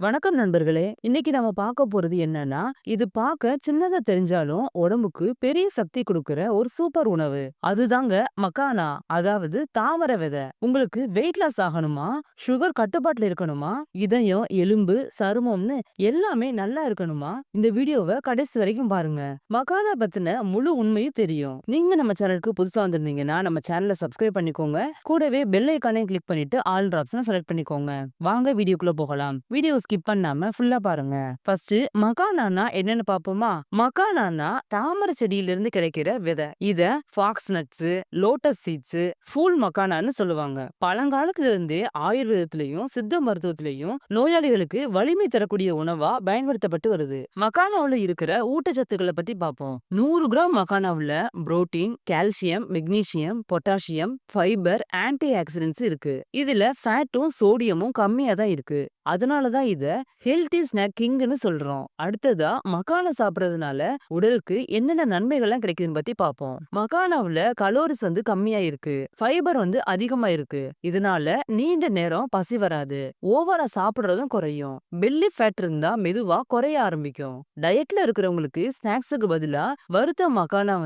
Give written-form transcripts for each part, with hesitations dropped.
வணக்கம் நண்பர்களே. இன்னைக்கு நம்ம பார்க்க போறது என்னன்னா, இது பார்க்க சின்னதா தெரிஞ்சாலும் உடம்புக்கு பெரிய சக்தி குடுக்குற ஒரு சூப்பர் உணவு. அதுதாங்க மக்கானா. அதாவது தாமரை விதை. உங்களுக்கு வெயிட் லாஸ் ஆகணுமா? சுகர் கட்டுப்பாட்டுல இருக்கணுமா? இதயம், எலும்பு, சருமம்னு எல்லாமே நல்லா இருக்கணுமா? இந்த வீடியோவ கடைசி வரைக்கும் பாருங்க. மக்கானா பத்தின முழு உண்மையும் தெரியும். நீங்க நம்ம சேனலுக்கு புதுசா வந்திருந்தீங்கன்னா நம்ம சேனலை சப்ஸ்கிரைப் பண்ணிக்கோங்க. கூடவே பெல் ஐகானையும் கிளிக் பண்ணிட்டு ஆல் ஆப்ஷனை செலக்ட் பண்ணிக்கோங்க. வாங்க வீடியோக்குள்ள போகலாம். வீடியோ ஸ்கிப் பண்ணாம ஃபுல்லா பாருங்க. ஃபர்ஸ்ட் மக்கானானா என்னன்னு பாப்போமா? மக்கானானா தாமரை செடியில இருந்து கிடைக்கிற விதை. இத fox nuts, lotus seeds, phool மக்கானான்னு சொல்லுவாங்க. பழங்காலத்துல இருந்தே ஆயுர்வேதத்திலையும் சித்த மருத்துவத்திலையும் நோயாளிகளுக்கு வலிமை தரக்கூடிய உணவா பயன்படுத்தப்பட்டு வருது. மக்கானாவுல இருக்கிற ஊட்டச்சத்துக்களை பத்தி பார்ப்போம். 100 கிராம் மக்கானாவுல protein, calcium, magnesium, potassium, fibre, antioxidants இருக்கு. இதுல ஃபேட்டும் சோடியமும் கம்மியா தான் இருக்கு. அதனாலதான் இத ஹெல்தி ஸ்நாக் கிங்னு சொல்றோம். அடுத்ததா மக்கானா சாப்பிடுறதுனால உடலுக்கு என்னென்ன நன்மைகள்லாம் கிடைக்குதுன்னு பத்தி பார்ப்போம். மக்கானாவுல கலோரிஸ் கம்மியா இருக்கு. ஃபைபர் அதிகமா இருக்கு. இதனால நீண்ட நேரம் பசி வராது. ஓவரா சாப்பிடுறதும் குறையும். பெல்லி ஃபேட் இருந்தா மெதுவா குறைய ஆரம்பிக்கும். டயட்ல இருக்கிறவங்களுக்கு ஸ்நாக்ஸுக்கு பதிலா வறுத்த மக்கானா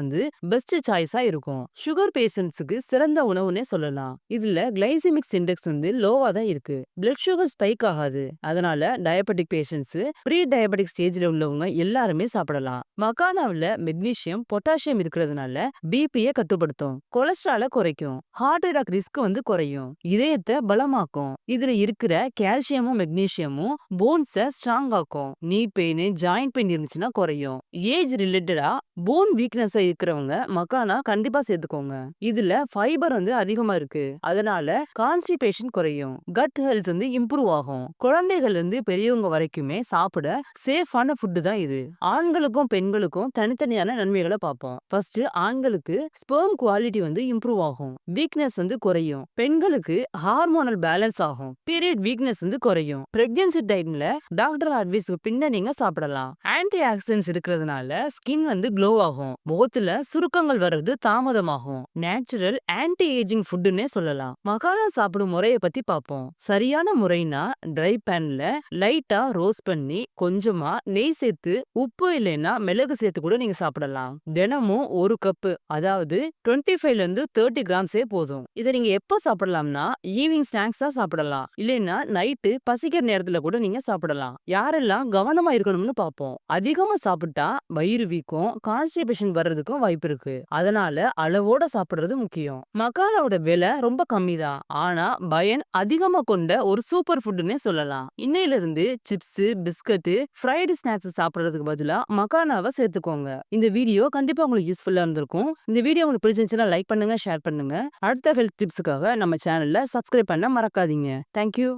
பெஸ்ட் சாய்ஸா இருக்கும். சுகர் பேஷண்ட்ஸுக்கு சிறந்த உணவுன்னே சொல்லலாம். இதுல கிளைசிமிக் இண்டெக்ஸ் லோவா தான் இருக்கு. பிளட் சுகர் ஸ்பைக் ஆகாது. அதனால டயபெட்டிக் பேஷண்ட்ஸ், ப்ரீ டயபெட்டிக் ஸ்டேஜ்ல உள்ளவங்க எல்லாருமே சாப்பிடலாம். மக்கானாவுல மெக்னீசியம், பொட்டாசியம் இருக்கிறதுனால பிபியை கட்டுப்படுத்தும். கொலஸ்ட்ரால குறைக்கும். ஹார்ட் அட்டாக் ரிஸ்க் குறையும். இதயத்தை பலமாக்கும். இதுல இருக்கிற கால்சியமும் மெக்னீசியமும் போன்ஸ ஸ்ட்ராங் ஆக்கும். நீ பெயின், ஜாயிண்ட் பெயின் இருந்துச்சுன்னா குறையும். ஏஜ் ரிலேட்டடா போன் வீக்னஸ் இருக்கிறவங்க மக்கானா கண்டிப்பா சேர்த்துக்கோங்க. இதுல ஃபைபர் அதிகமா இருக்கு. அதனால கான்ஸ்டிபேஷன் குறையும். கட் ஹெல்த் இம்ப்ரூவ் ஆகும். குழந்தைகள் இருந்து பெரியவங்க வரைக்குமே சாப்பிட சேஃபான ஃபுட் தான் இது. ஆண்களுக்கும் பெண்களுக்கும் தனித்தனியான நன்மைகளை பார்ப்போம். ஃபர்ஸ்ட் ஆண்களுக்கு ஸ்பெர்ம் குவாலிட்டி இம்ப்ரூவ் ஆகும். வீக்னஸ் குறையும். பெண்களுக்கு ஹார்மோனல் பேலன்ஸ் ஆகும். பீரியட் வீக்னஸ் குறையும். பிரெக்னன்சி டைம்ல டாக்டர் அட்வைஸ் பின்ன நீங்க சாப்பிடலாம். ஆன்டி ஆக்சிடென்ட்ஸ் இருக்கிறதுனால ஸ்கின் க்ளோ ஆகும். முகத்துல சுருக்கங்கள் வர்றது தாமதமாகும். நேச்சுரல் ஆன்டி ஏஜிங் ஃபுட்னே சொல்லலாம். மகாலா சாப்பிடும் முறையை பத்தி பார்ப்போம். சரியான முறைனா ட்ரை பேன்ல லைட்டா ரோஸ்ட் பண்ணி கொஞ்சமா நெய் சேர்த்து உப்பு இல்லைன்னா மிளகு சேர்த்து கூட நீங்க சாப்பிடலாம். தினமும் ஒரு கப்பு, அதாவது 25ல இருந்து 30 கிராம்ஸே போதும். இதை நீங்க எப்ப சாப்பிடலாம்னா ஈவினிங் ஸ்நாக்ஸா சாப்பிடலாம். இல்லைன்னா நைட்டு பசிக்கிற நேரத்துல கூட நீங்க சாப்பிடலாம். யாரெல்லாம் கவனமா இருக்கணும்னு பார்ப்போம். அதிகமா சாப்பிட்டா வயிறு வீக்கம், கான்ஸ்டிபேஷன் வர்றதுக்கும் வாய்ப்பு இருக்கு. அதனால அளவோட சாப்பிடுறது முக்கியம். மக்கானாவோட விலை ரொம்ப கம்மி தான். ஆனா பயன் அதிகமா கொண்ட ஒரு சூப்பர் ஃபுட்னே சொல்லலாம். இன்னையில இருந்து சிப்ஸ், பிஸ்கட், ஃப்ரைடு ஸ்நாக்ஸ் சாப்பிடுறதுக்கு பதிலா மக்கானாவை சேர்த்துக்கோங்க. இந்த வீடியோ கண்டிப்பா உங்களுக்கு யூஸ்ஃபுல்லா இருந்திருக்கும். இந்த வீடியோ உங்களுக்கு பிடிச்சிருந்துச்சுன்னா லைக் பண்ணுங்க, ஷேர் பண்ணுங்க. அடுத்த ஹெல்த் டிப்ஸுக்காக நம்ம சேனல்ல சப்ஸ்கிரைப் பண்ண மறக்காதீங்க. தேங்க்யூ.